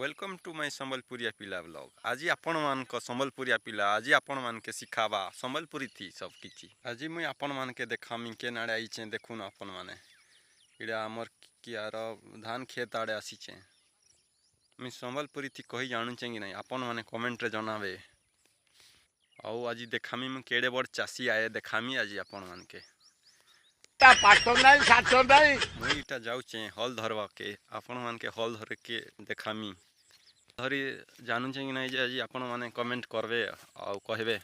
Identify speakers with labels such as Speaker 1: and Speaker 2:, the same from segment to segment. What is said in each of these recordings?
Speaker 1: Welcome to my संबलपुरिया पिला blog. आज आपण मान को संबलपुरिया पिला आज आपण मान के सिखावा संबलपुरी थी सब किछि। आज मुई आपण मान के देखामी के नाड़े आइछे देखुन आपण माने इडा हमर कियार धान खेत आड़े आसीछे। मुई संबलपुरी थी कही जानू कि नहीं आपण माने कमेंट रे जनावे। आउ आज देखामी मु केडे बड़ चासी आए देखामी आज आपण मान के मुई इटा जाऊचे हल धरवा के आपण मान के हल धर के देखामी धरी जानू कि नहीं आज आपण माने कमेंट करबे आ कहबे।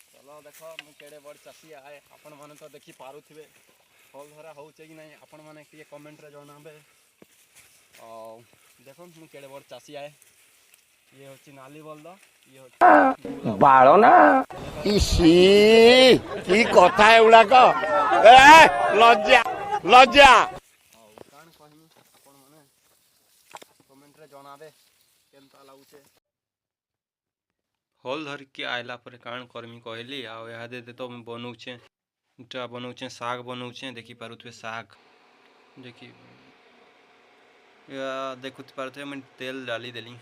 Speaker 1: चलो देखो मु केडे बड़ चासी आए आपण माने तो देखि पारुथिबे हल धरा होउचे कि नहीं आपण माने के कमेंट रे जनाबे। आ देखो मु केडे बड़ चासी आए ये होची नाली बलद ये होची
Speaker 2: बाळो ना इसी की कथा एउला को ए लज्जा लज्जा
Speaker 1: कान कहमी आपण माने कमेंट रे जनाबे केनता लागुचे। हल धर के आइला पर कान करमी कहली आ या दे तो बनौचे इटा बनौचे साग बनौचे देखि पारुथबे साग देखि या देखुत पारुथबे मैं तेल डाली देली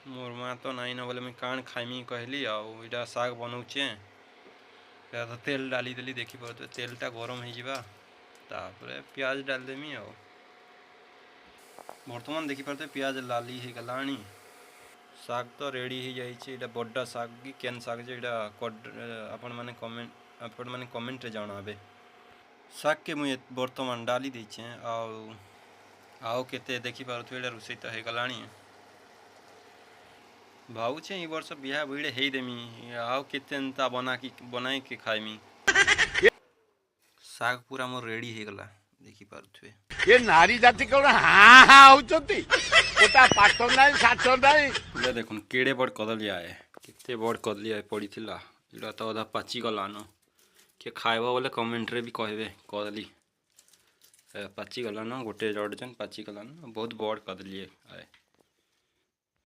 Speaker 1: मोर माँ तो नहीं ना बोले मैं कान खाइमी कहली आ इटा साग बनौचे या तो तेल डाली देली देखि पारुथबे तेलटा गरम हो जिबा तापर प्याज डाल देमी आ वर्तमान देखि पारुथबे प्याज लाली हे गलानी साग तो रेडी हो जाइए। इटा बड़ा साग कि केन साग जे इटा आपण माने कमेंट रे जणाबे। साग के मुझे वर्तमान डाली देछे आउ केते देखि पारुथबे इटा रुसई तो हे गलानी भावुचे ई वर्ष बिहा भिड़े हे देमी आउ केते एंता बनाई के खाइमी। साग पूरा मोर रेडी हे गला देखि पारुथबे।
Speaker 2: ये नारी जाति कोन हां हां होचती ओटा पाटो नाही साचो नाही
Speaker 1: ले देखुन केड़े बड़ कदली आए केते बड़ कदली आए पड़ी थिला इडा तो आधा पाची गलानो के खाइबा बोले कमेंट रे भी कहबे कदली पाची गलानो गोटे जड़जन पाची गलानो बहुत बड़ कदली आए।